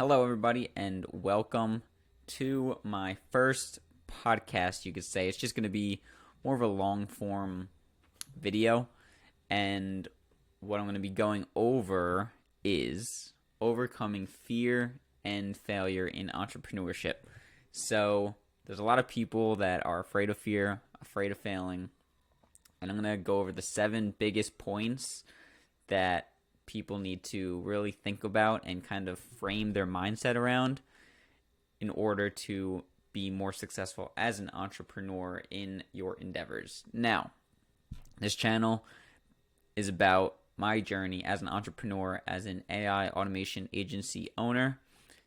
Hello, everybody, and welcome to my first podcast. You could say it's just going to be more of a long form video, and what I'm going to be going over is overcoming fear and failure in entrepreneurship. So, there's a lot of people that are afraid of fear, afraid of failing, and I'm going to go over the 7 biggest points that people need to really think about and kind of frame their mindset around in order to be more successful as an entrepreneur in your endeavors. Now, this channel is about my journey as an entrepreneur, as an AI automation agency owner.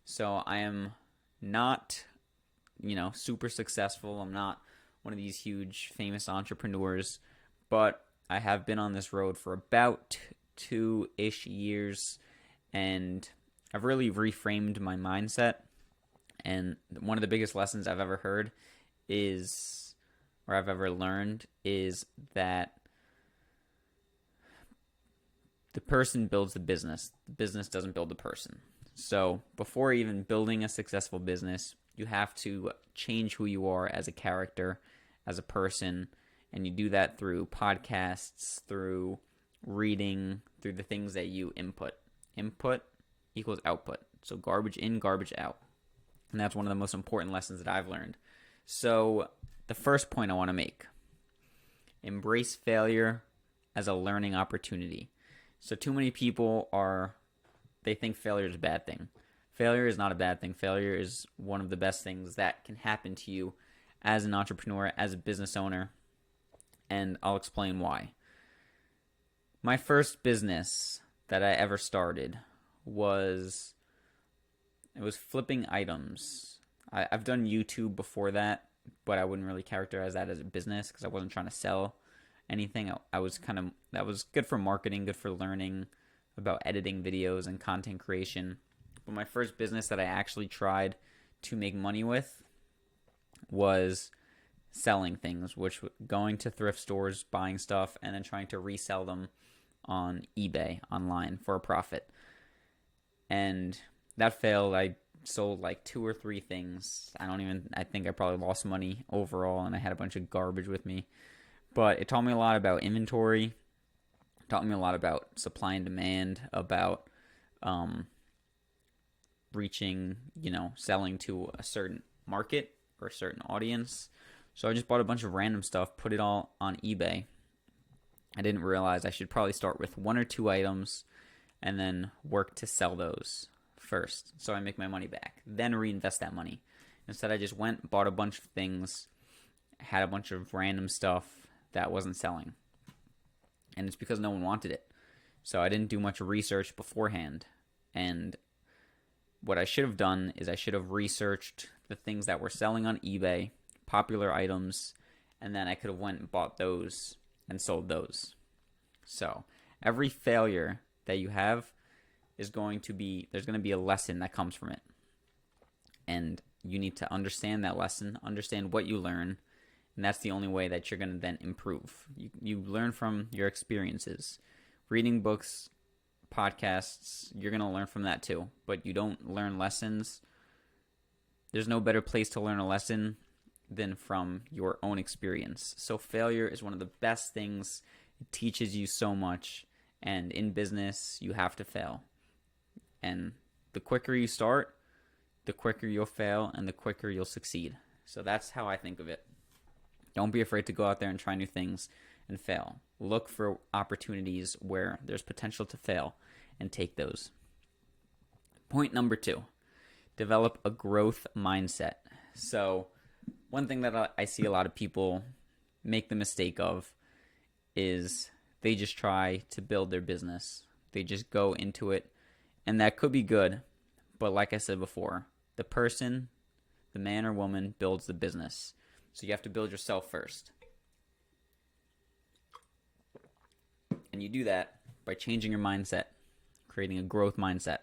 So I am not, super successful. I'm not one of these huge famous entrepreneurs, but I have been on this road for about 2-ish years, and I've really reframed my mindset. And one of the biggest lessons I've ever heard is, or I've ever learned, is that the person builds the business doesn't build the person. So before even building a successful business, you have to change who you are as a character, as a person, and you do that through podcasts, through reading, through the things that you input. Input equals output. So garbage in, garbage out. And that's one of the most important lessons that I've learned. So the first point I want to make: embrace failure as a learning opportunity. So too many people they think failure is a bad thing. Failure is not a bad thing. Failure is one of the best things that can happen to you as an entrepreneur, as a business owner. And I'll explain why. My first business that I ever started was flipping items. I've done YouTube before that, but I wouldn't really characterize that as a business because I wasn't trying to sell anything. That was good for marketing, good for learning about editing videos and content creation. But my first business that I actually tried to make money with was selling things, which going to thrift stores, buying stuff, and then trying to resell them on eBay online for a profit. And that failed. I sold like 2 or 3 things. I think I probably lost money overall, and I had a bunch of garbage with me. But it taught me a lot about inventory. It taught me a lot about supply and demand, about reaching, selling to a certain market or a certain audience. So I just bought a bunch of random stuff, put it all on eBay. I didn't realize I should probably start with 1 or 2 items and then work to sell those first so I make my money back, then reinvest that money. Instead, I just went, bought a bunch of things, had a bunch of random stuff that wasn't selling. And it's because no one wanted it. So I didn't do much research beforehand. And what I should have done is I should have researched the things that were selling on eBay, popular items, and then I could have went and bought those and sold those. So every failure that you have there's going to be a lesson that comes from it. And you need to understand that lesson, understand what you learn, and that's the only way that you're going to then improve. You learn from your experiences. Reading books, podcasts, you're going to learn from that too. But you don't learn lessons. There's no better place to learn a lesson than from your own experience. So failure is one of the best things. It teaches you so much. And in business, you have to fail. And the quicker you start, the quicker you'll fail, and the quicker you'll succeed. So that's how I think of it. Don't be afraid to go out there and try new things and fail. Look for opportunities where there's potential to fail and take those. Point number 2, develop a growth mindset. So one thing that I see a lot of people make the mistake of is they just try to build their business. They just go into it, and that could be good. But like I said before, the person, the man or woman, builds the business. So you have to build yourself first. And you do that by changing your mindset, creating a growth mindset,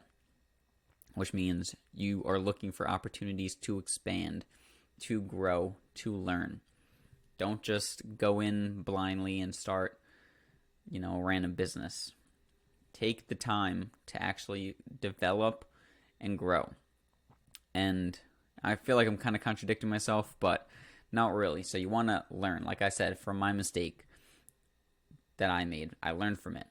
which means you are looking for opportunities to expand, to grow, to learn. Don't just go in blindly and start, a random business. Take the time to actually develop and grow. And I feel like I'm kind of contradicting myself, but not really. So you want to learn. Like I said, from my mistake that I made, I learned from it,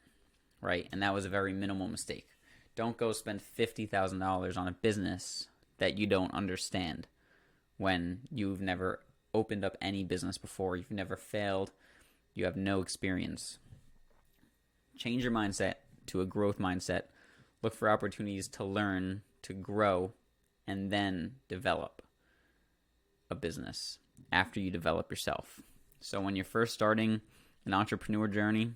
right? And that was a very minimal mistake. Don't go spend $50,000 on a business that you don't understand when you've never opened up any business before, you've never failed, you have no experience. Change your mindset to a growth mindset. Look for opportunities to learn, to grow, and then develop a business after you develop yourself. So when you're first starting an entrepreneur journey,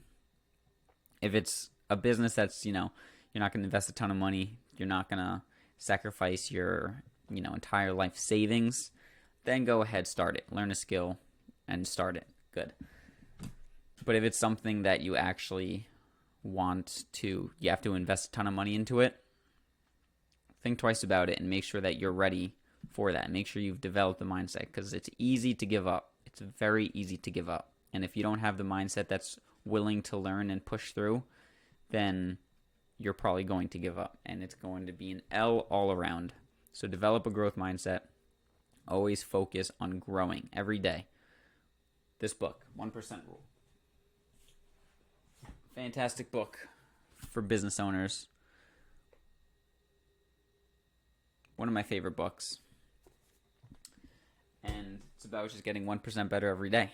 if it's a business that's, you're not going to invest a ton of money, you're not going to sacrifice your, entire life savings, then go ahead, start it. Learn a skill and start it. Good. But if it's something that you actually you have to invest a ton of money into it, think twice about it and make sure that you're ready for that. Make sure you've developed the mindset, because it's easy to give up. It's very easy to give up. And if you don't have the mindset that's willing to learn and push through, then you're probably going to give up, and it's going to be an L all around. So develop a growth mindset. Always focus on growing every day. This book, 1% Rule. Fantastic book for business owners. One of my favorite books. And it's about just getting 1% better every day.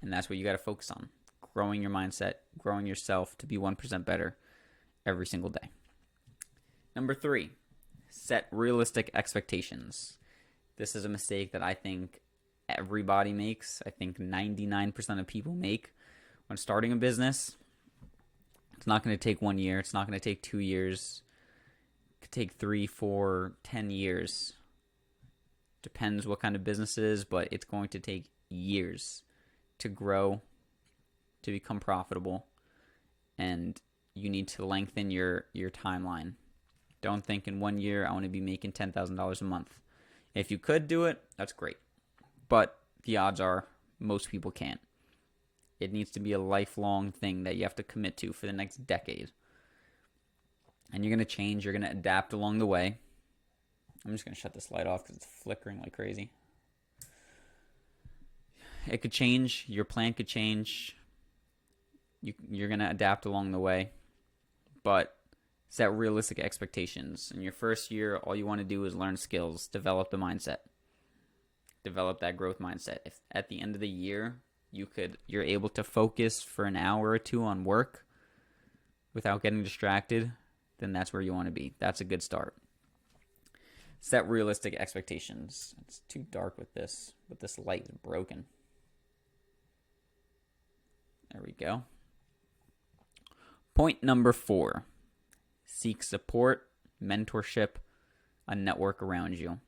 And that's what you got to focus on. Growing your mindset, growing yourself to be 1% better every single day. Number 3, set realistic expectations. This is a mistake that I think everybody makes. I think 99% of people make when starting a business. It's not going to take 1 year. It's not going to take 2 years. It could take 3, 4, 10 years. Depends what kind of business it is, but it's going to take years to grow, to become profitable, and you need to lengthen your timeline. Don't think in 1 year I want to be making $10,000 a month. If you could do it, that's great. But the odds are most people can't. It needs to be a lifelong thing that you have to commit to for the next decade. And you're going to change, you're going to adapt along the way. I'm just going to shut this light off because it's flickering like crazy. It could change, your plan could change. You're going to adapt along the way. But set realistic expectations. In your first year, all you want to do is learn skills, develop the mindset, develop that growth mindset. If at the end of the year you're able to focus for an hour or two on work without getting distracted, then that's where you want to be. That's a good start. Set realistic expectations. It's too dark with this, but this light is broken. There we go. Point number 4. Seek support, mentorship, a network around you.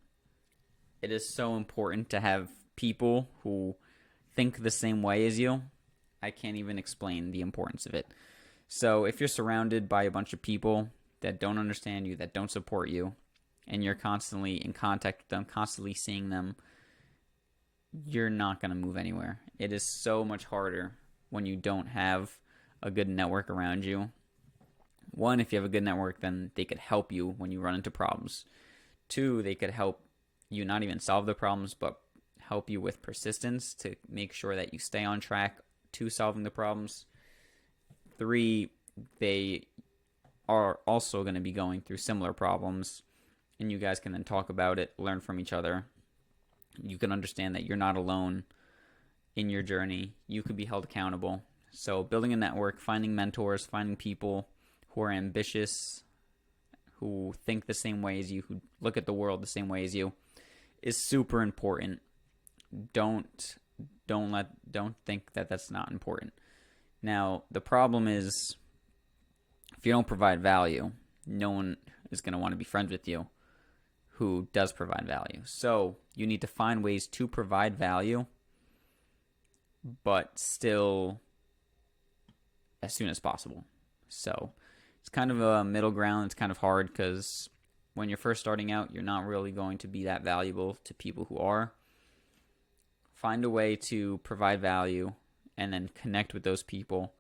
It is so important to have people who think the same way as you. I can't even explain the importance of it. So if you're surrounded by a bunch of people that don't understand you, that don't support you, and you're constantly in contact with them, constantly seeing them, you're not going to move anywhere. It is so much harder when you don't have a good network around you. One, if you have a good network, then they could help you when you run into problems. 2, they could help you not even solve the problems, but help you with persistence to make sure that you stay on track to solving the problems. 3, they are also going to be going through similar problems, and you guys can then talk about it, learn from each other. You can understand that you're not alone in your journey. You could be held accountable. So building a network, finding mentors, finding people who are ambitious, who think the same way as you, who look at the world the same way as you, is super important. Don't think that that's not important. Now, the problem is, if you don't provide value, no one is going to want to be friends with you who does provide value. So you need to find ways to provide value, but still as soon as possible. So it's kind of a middle ground. It's kind of hard because when you're first starting out, you're not really going to be that valuable to people who are. Find a way to provide value and then connect with those people.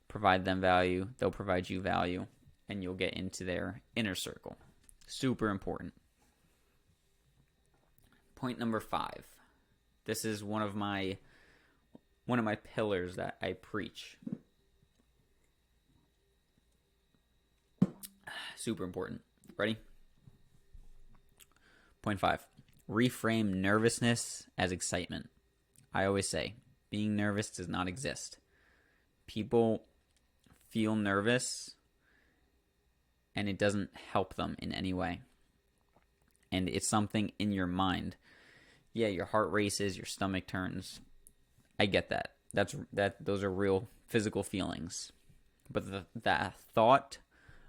Provide them value. They'll provide you value, and you'll get into their inner circle. Super important. Point number 5. This is one of my pillars that I preach. Super important. Ready? Point 5. Reframe nervousness as excitement. I always say, being nervous does not exist. People feel nervous, and it doesn't help them in any way. And it's something in your mind. Yeah, your heart races, your stomach turns. I get that. Those are real physical feelings. But the thought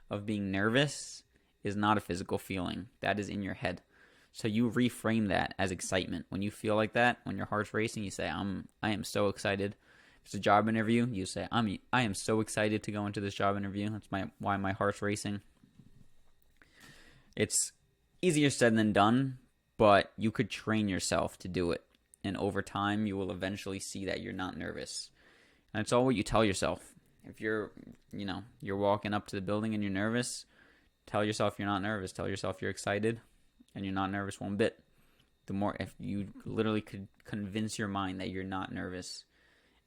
of being nervous is not a physical feeling. That is in your head. So you reframe that as excitement. When you feel like that, when your heart's racing, you say, I am so excited. If it's a job interview, you say, I am so excited to go into this job interview. That's why my heart's racing. It's easier said than done, but you could train yourself to do it. And over time, you will eventually see that you're not nervous. And it's all what you tell yourself. If you're walking up to the building and you're nervous, tell yourself you're not nervous. Tell yourself you're excited and you're not nervous one bit. The more, if you literally could convince your mind that you're not nervous.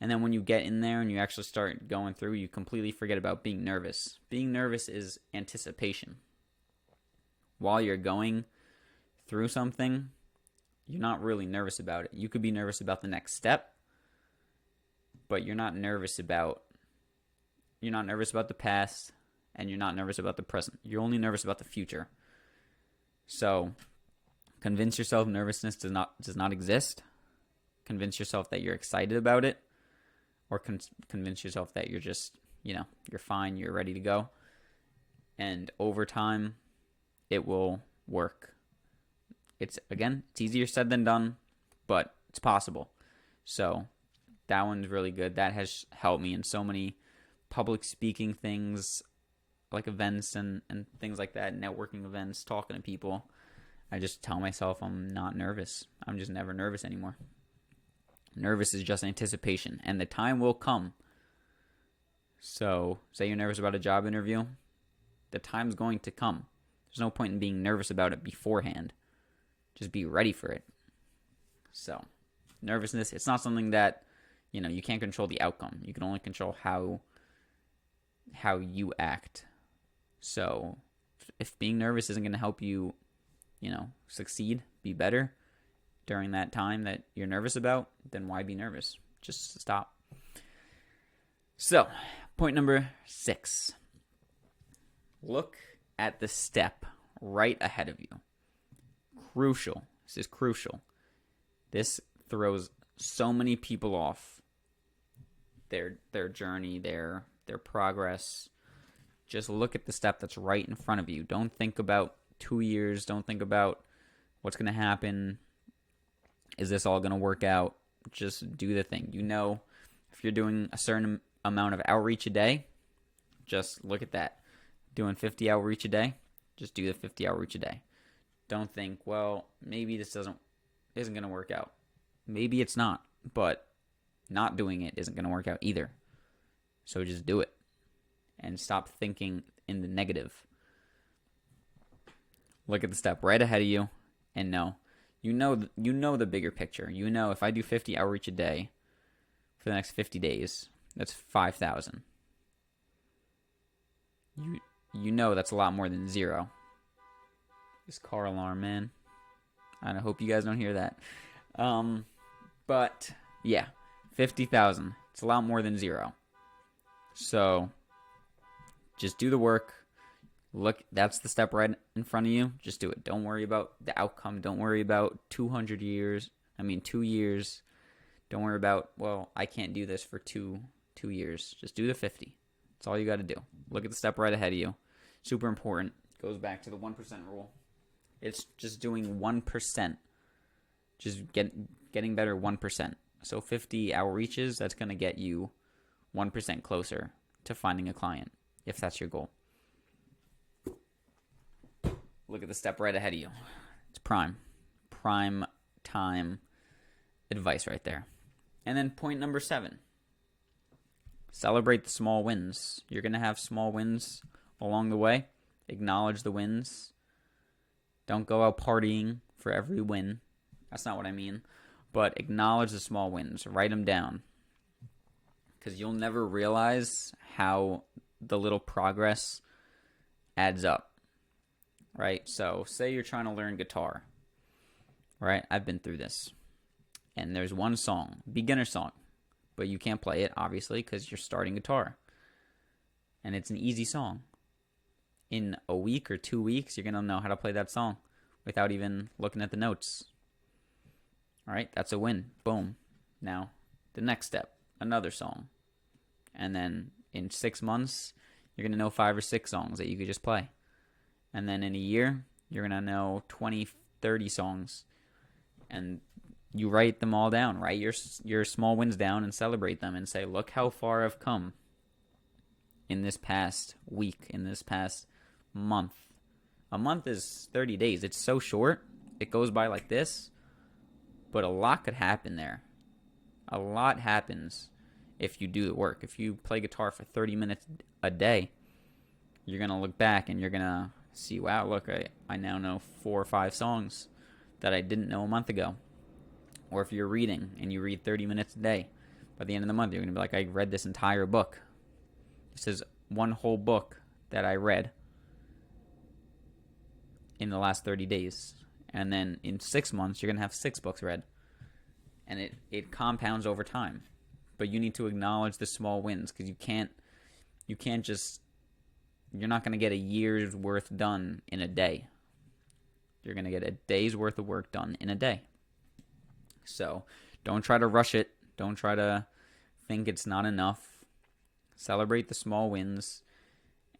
And then when you get in there and you actually start going through, you completely forget about being nervous. Being nervous is anticipation. While you're going through something, you're not really nervous about it. You could be nervous about the next step, but you're not nervous about the past, and you're not nervous about the present. You're only nervous about the future. So convince yourself nervousness does not exist. Convince yourself that you're excited about it, or convince yourself that you're just, you're fine, you're ready to go. And over time, it will work. It's easier said than done, but it's possible. So that one's really good. That has helped me in so many public speaking things, like events and things like that, networking events, talking to people. I just tell myself I'm not nervous. I'm just never nervous anymore. Nervous is just anticipation, and the time will come. So, say you're nervous about a job interview, the time's going to come. There's no point in being nervous about it beforehand. Just be ready for it. So, nervousness, it's not something that, you can't control the outcome. You can only control how you act. So, if being nervous isn't going to help you, succeed, be better during that time that you're nervous about, then why be nervous? Just stop. So, point number 6. Look at the step right ahead of you. Crucial. This is crucial. This throws so many people off their journey, their progress. Just look at the step that's right in front of you. Don't think about 2 years. Don't think about what's going to happen. Is this all going to work out? Just do the thing. If you're doing a certain amount of outreach a day, just look at that. Doing 50 outreach a day, just do the 50 outreach a day. Don't think, well, maybe this isn't going to work out. Maybe it's not, but not doing it isn't going to work out either. So just do it and stop thinking in the negative. Look at the step right ahead of you and know. You know the bigger picture. If I do 50 outreach a day for the next 50 days, that's 5,000. You know that's a lot more than 0. This car alarm, man. I hope you guys don't hear that. But yeah, 50,000. It's a lot more than 0. So just do the work. Look, that's the step right in front of you. Just do it. Don't worry about the outcome. Don't worry about 2 years. Don't worry about, well, I can't do this for two years. Just do the 50. That's all you got to do. Look at the step right ahead of you. Super important. Goes back to the 1% rule. It's just doing 1%. Just getting better 1%. So 50 outreaches, that's going to get you 1% closer to finding a client, if that's your goal. Look at the step right ahead of you. It's prime time advice right there. And then point number 7. Celebrate the small wins. You're going to have small wins along the way. Acknowledge the wins. Don't go out partying for every win. That's not what I mean. But acknowledge the small wins. Write them down. Because you'll never realize how the little progress adds up. Right? So say you're trying to learn guitar. Right? I've been through this. And there's one song, beginner song. But you can't play it, obviously, because you're starting guitar. And it's an easy song. In a week or 2 weeks, you're going to know how to play that song without even looking at the notes. All right, that's a win. Boom. Now, the next step, another song. And then in 6 months, you're going to know 5 or 6 songs that you could just play. And then in a year, you're going to know 20, 30 songs. And you write them all down. Write your small wins down and celebrate them and say, look how far I've come in this past week, in this past month. A month is 30 days. It's so short. It goes by like this. But a lot could happen there. A lot happens if you do the work. If you play guitar for 30 minutes a day, you're going to look back and you're going to see, wow, look, I now know 4 or 5 songs that I didn't know a month ago. Or if you're reading and you read 30 minutes a day, by the end of the month, you're going to be like, I read this entire book. This is one whole book that I read in the last 30 days. And then in 6 months, you're going to have 6 books read. And it compounds over time. But you need to acknowledge the small wins, because you can't just, you're not going to get a year's worth done in a day. You're going to get a day's worth of work done in a day. So don't try to rush it. Don't try to think it's not enough. Celebrate the small wins.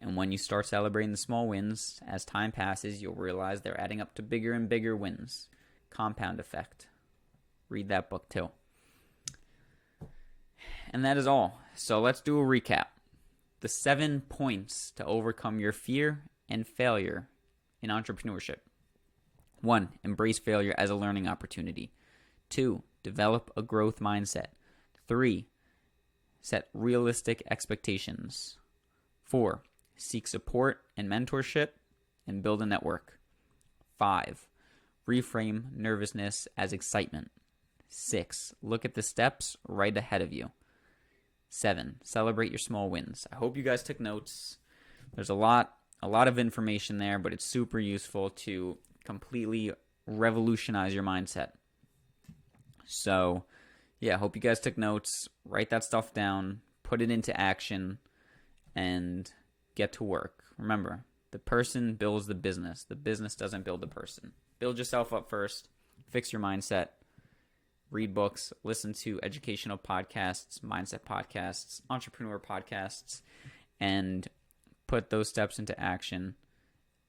And when you start celebrating the small wins, as time passes, you'll realize they're adding up to bigger and bigger wins. Compound effect. Read that book too. And that is all. So let's do a recap. The 7 points to overcome your fear and failure in entrepreneurship. 1. Embrace failure as a learning opportunity. 2. Develop a growth mindset. 3. Set realistic expectations. 4. Seek support and mentorship and build a network. 5. Reframe nervousness as excitement. 6. Look at the steps right ahead of you. 7. Celebrate your small wins. I hope you guys took notes. There's a lot of information there, but it's super useful to completely revolutionize your mindset. So, yeah, I hope you guys took notes. Write that stuff down, put it into action, and get to work. Remember, the person builds the business. The business doesn't build the person. Build yourself up first. Fix your mindset. Read books. Listen to educational podcasts, mindset podcasts, entrepreneur podcasts, and put those steps into action,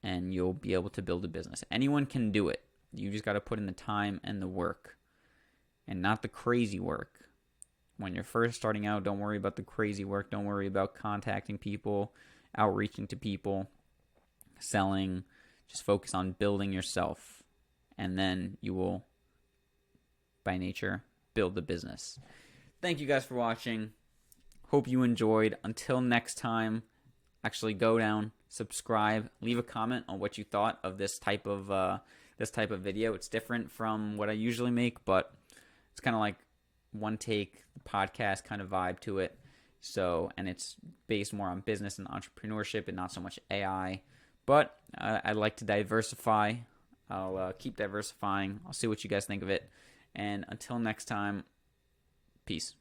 and you'll be able to build a business. Anyone can do it. You just got to put in the time and the work, and not the crazy work. When you're first starting out, don't worry about the crazy work. Don't worry about contacting people, outreaching to people, selling. Just focus on building yourself, and then you will, by nature, build the business. Thank you guys for watching. Hope you enjoyed. Until next time, actually go down, subscribe, leave a comment on what you thought of this type of video. It's different from what I usually make, but it's kind of like one take podcast kind of vibe to it. So, and it's based more on business and entrepreneurship and not so much AI. But I like to diversify. I'll keep diversifying. I'll see what you guys think of it. And until next time, peace.